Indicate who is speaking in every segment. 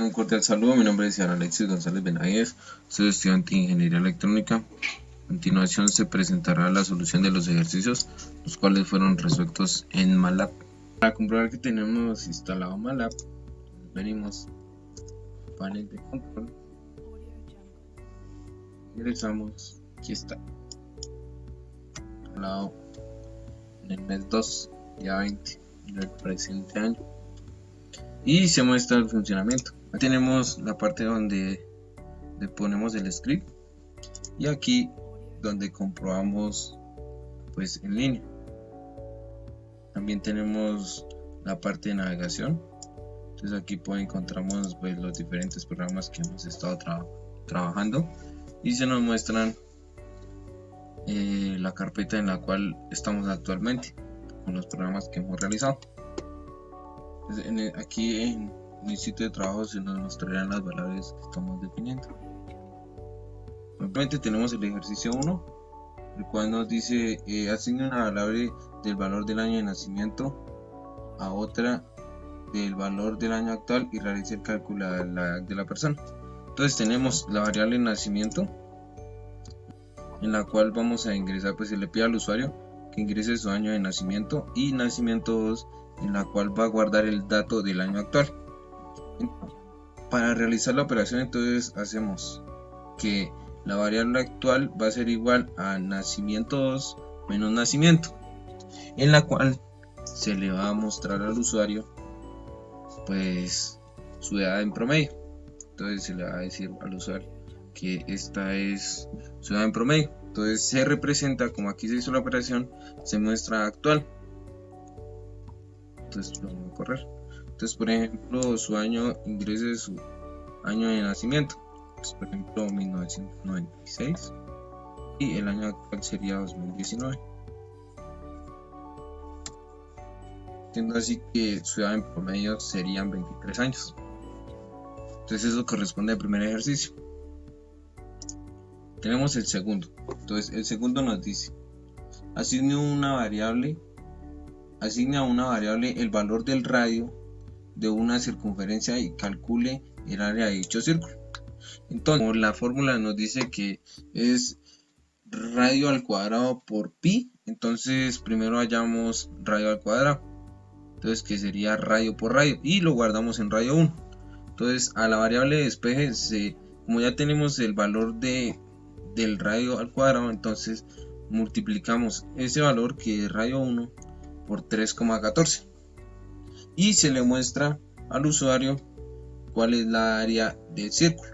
Speaker 1: Un cordial saludo, mi nombre es Alexis González Benavides, soy estudiante de Ingeniería Electrónica. A continuación se presentará la solución de los ejercicios, los cuales fueron resueltos en MATLAB. Para comprobar que tenemos instalado MATLAB, venimos al panel de control, ingresamos, aquí está, al lado en el mes 2, día 20 del presente año, y se muestra el funcionamiento. Aquí tenemos la parte donde le ponemos el script y aquí donde comprobamos pues en línea. También tenemos la parte de navegación, entonces aquí encontramos pues los diferentes programas que hemos estado trabajando y se nos muestran la carpeta en la cual estamos actualmente con los programas que hemos realizado. Entonces, aquí en el sitio de trabajo se nos mostrarán las variables que estamos definiendo. Simplemente tenemos el ejercicio 1, el cual nos dice asigne una variable del valor del año de nacimiento a otra del valor del año actual y realice el cálculo de la edad de la persona. Entonces tenemos la variable nacimiento, en la cual vamos a ingresar, pues se le pide al usuario que ingrese su año de nacimiento, y nacimiento 2, en la cual va a guardar el dato del año actual. Para realizar la operación, entonces hacemos que la variable actual va a ser igual a nacimiento 2 menos nacimiento, en la cual se le va a mostrar al usuario pues su edad en promedio. Entonces se le va a decir al usuario que esta es su edad en promedio. Entonces se representa, como aquí se hizo la operación, se muestra actual. Entonces lo vamos a correr. Entonces, por ejemplo, su año, ingrese su año de nacimiento, pues, por ejemplo 1996, y el año actual sería 2019, siendo así que su edad en promedio serían 23 años. Entonces eso corresponde al primer ejercicio. Tenemos el segundo. Entonces el segundo nos dice: asigne a una variable el valor del radio de una circunferencia y calcule el área de dicho círculo. Entonces, como la fórmula nos dice que es radio al cuadrado por pi, entonces primero hallamos radio al cuadrado, entonces que sería radio por radio, y lo guardamos en radio 1. Entonces a la variable de despeje, como ya tenemos el valor del radio al cuadrado, entonces multiplicamos ese valor, que es radio 1, por 3,14, y se le muestra al usuario cuál es la área del círculo.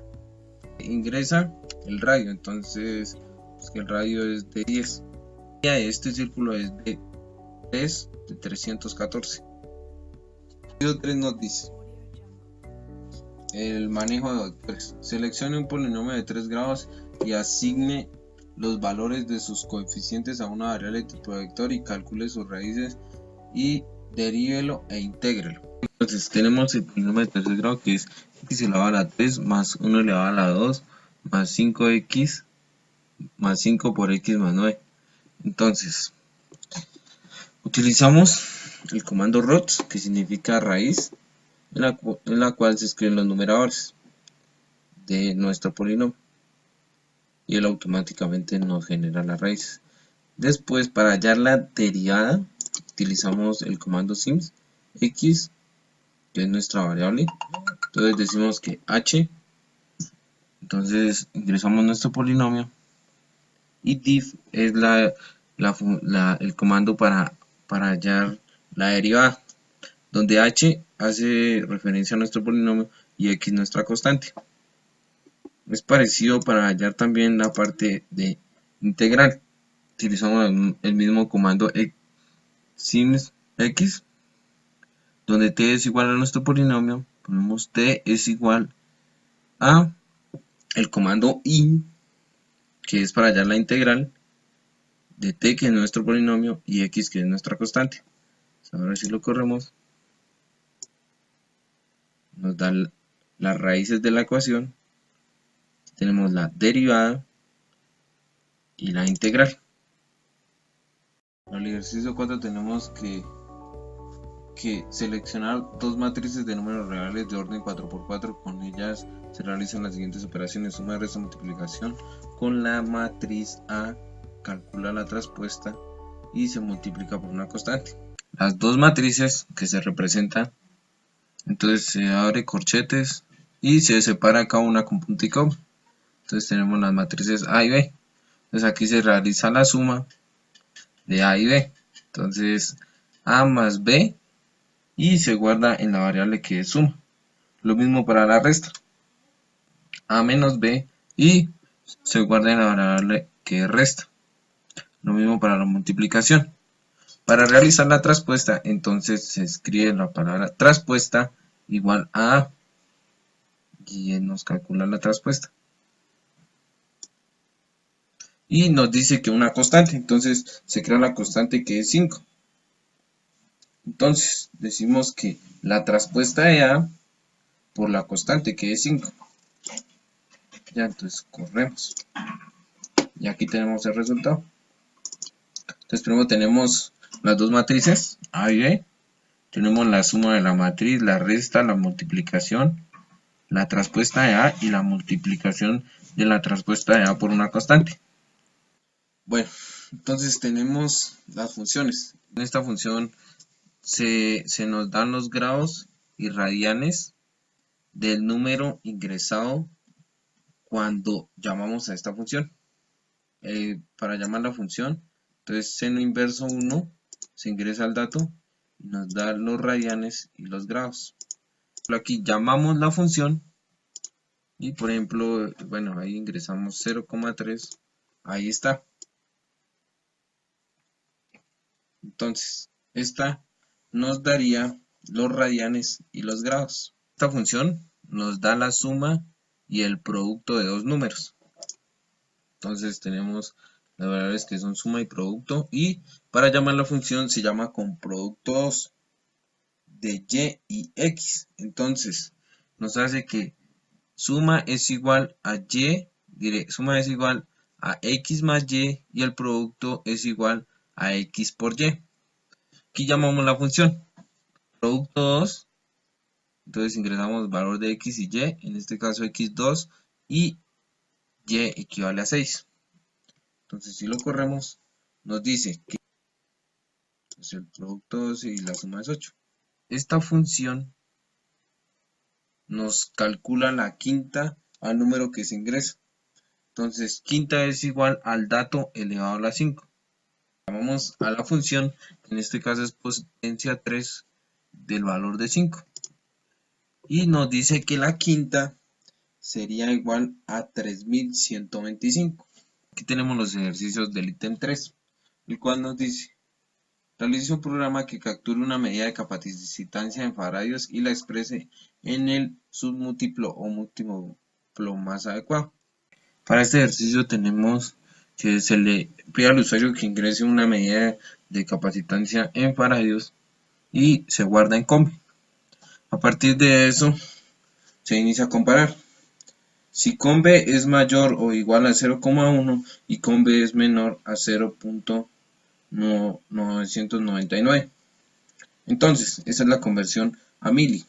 Speaker 1: Ingresa el radio, entonces pues que el radio es de 10, y este círculo es de 314. El 3 nos dice el manejo de vectores: seleccione un polinomio de 3 grados y asigne los valores de sus coeficientes a una variable tipo vector y calcule sus raíces y derívelo e intégrelo. Entonces tenemos el polinomio de tercer grado, que es x elevado a la 3 más 1 elevado a la 2 más 5x más 5 por x más 9. Entonces utilizamos el comando rots, que significa raíz, en la cual se escriben los numeradores de nuestro polinomio y él automáticamente nos genera las raíces. Después, para hallar la derivada, utilizamos el comando sims x, que es nuestra variable. Entonces decimos que h, entonces ingresamos nuestro polinomio, y diff es el comando para hallar la derivada, donde h hace referencia a nuestro polinomio y x nuestra constante. Es parecido para hallar también la parte de integral. Utilizamos el mismo comando sims x, donde t es igual a nuestro polinomio, ponemos t es igual a el comando in, que es para hallar la integral de t, que es nuestro polinomio, y x, que es nuestra constante. Ahora si lo corremos, nos da las raíces de la ecuación. Tenemos la derivada y la integral. En el ejercicio 4 tenemos que seleccionar dos matrices de números reales de orden 4×4 con ellas se realizan las siguientes operaciones: suma, resta, multiplicación. Con la matriz A calcula la traspuesta y se multiplica por una constante. Las dos matrices que se representan, entonces se abre corchetes y se separa cada una con punto y coma. Entonces tenemos las matrices A y B. Entonces aquí se realiza la suma de A y B. Entonces A más B y se guarda en la variable que es suma. Lo mismo para la resta. A menos B y se guarda en la variable que es resta. Lo mismo para la multiplicación. Para realizar la traspuesta, entonces se escribe la palabra traspuesta igual a A y nos calcula la traspuesta. Y nos dice que una constante, entonces se crea la constante que es 5. Entonces decimos que la traspuesta de A por la constante que es 5. Ya, entonces corremos. Y aquí tenemos el resultado. Entonces primero tenemos las dos matrices, A y B. Tenemos la suma de la matriz, la resta, la multiplicación, la traspuesta de A y la multiplicación de la traspuesta de A por una constante. Bueno, entonces tenemos las funciones. En esta función se nos dan los grados y radianes del número ingresado cuando llamamos a esta función. Para llamar la función, entonces seno inverso 1 se ingresa al dato y nos da los radianes y los grados. Aquí llamamos la función y por ejemplo, bueno, ahí ingresamos 0,3, ahí está. Entonces, esta nos daría los radianes y los grados. Esta función nos da la suma y el producto de dos números. Entonces tenemos las variables que son suma y producto, y para llamar la función se llama con productos de y y x. Entonces nos hace que suma es igual a y, suma es igual a x más y el producto es igual a x por y. Aquí llamamos la función producto 2, entonces ingresamos valor de x y y, en este caso x2 y y equivale a 6. Entonces si lo corremos nos dice que pues, el producto 2 y la suma es 8. Esta función nos calcula la quinta al número que se ingresa. Entonces quinta es igual al dato elevado a la 5. Llamamos a la función, que en este caso es potencia 3 del valor de 5. Y nos dice que la quinta sería igual a 3125. Aquí tenemos los ejercicios del ítem 3, el cual nos dice: realice un programa que capture una medida de capacitancia en faradios y la exprese en el submúltiplo o múltiplo más adecuado. Para este ejercicio tenemos que se le pide al usuario que ingrese una medida de capacitancia en faradios y se guarda en combe. A partir de eso se inicia a comparar. Si combe es mayor o igual a 0,1 y combe es menor a 0.999, entonces esa es la conversión a mili.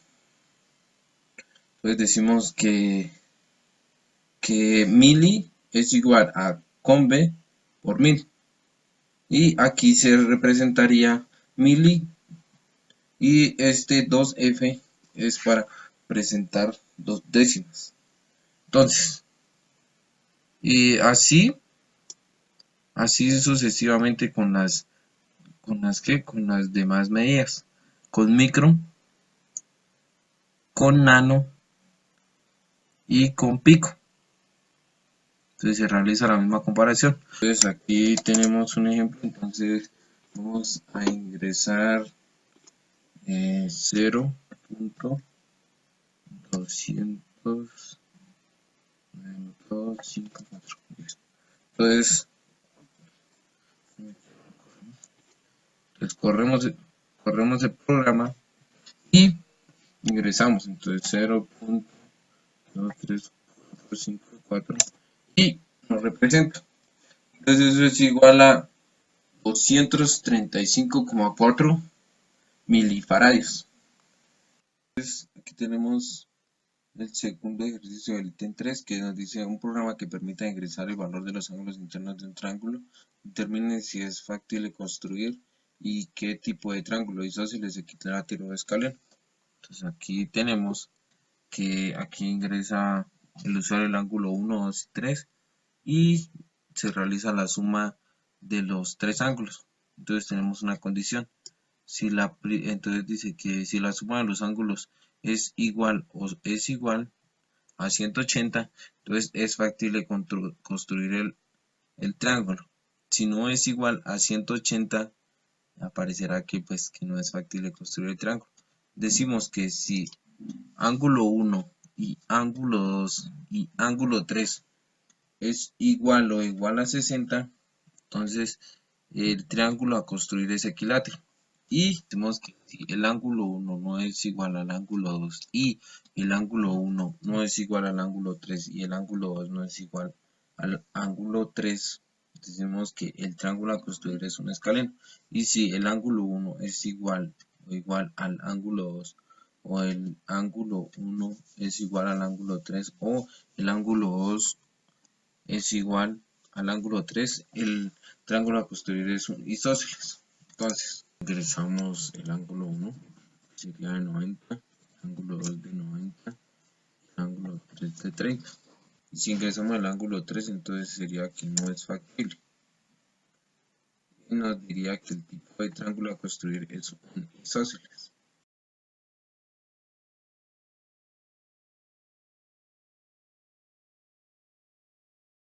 Speaker 1: Entonces decimos que mili es igual a combe por 1000, y aquí se representaría mili, y este 2f es para presentar dos décimas. Entonces, y así sucesivamente con las demás medidas, con micro, con nano y con pico. Entonces se realiza la misma comparación. Entonces aquí tenemos un ejemplo. Entonces vamos a ingresar 0.200.254. Entonces corremos el programa y ingresamos. Entonces 0.23454 y nos representa. Entonces eso es igual a 235,4 milifaradios. Entonces aquí tenemos el segundo ejercicio del ítem 3, que nos dice un programa que permita ingresar el valor de los ángulos internos de un triángulo. Determine si es factible construir y qué tipo de triángulo isósceles, equilátero o escaleno. Entonces aquí tenemos que aquí ingresa el usuario el ángulo 1, 2 y 3 y se realiza la suma de los tres ángulos. Entonces tenemos una condición. Entonces dice que si la suma de los ángulos es igual a 180, entonces es factible construir el triángulo. Si no es igual a 180, aparecerá que pues que no es factible construir el triángulo. Decimos que si ángulo 1 y ángulo 2 y ángulo 3 es igual o igual a 60, entonces el triángulo a construir es equilátero. Y decimos que si el ángulo 1 no es igual al ángulo 2 y el ángulo 1 no es igual al ángulo 3 y el ángulo 2 no es igual al ángulo 3, decimos que el triángulo a construir es un escaleno. Y si el ángulo 1 es igual o igual al ángulo 2 o el ángulo 1 es igual al ángulo 3 o el ángulo 2 es igual al ángulo 3, el triángulo a construir es un isósceles. Entonces, ingresamos el ángulo 1, sería de 90, el ángulo 2 de 90, el ángulo 3 de 30. Y si ingresamos el ángulo 3, entonces sería que no es factible. Y nos diría que el tipo de triángulo a construir es un isósceles.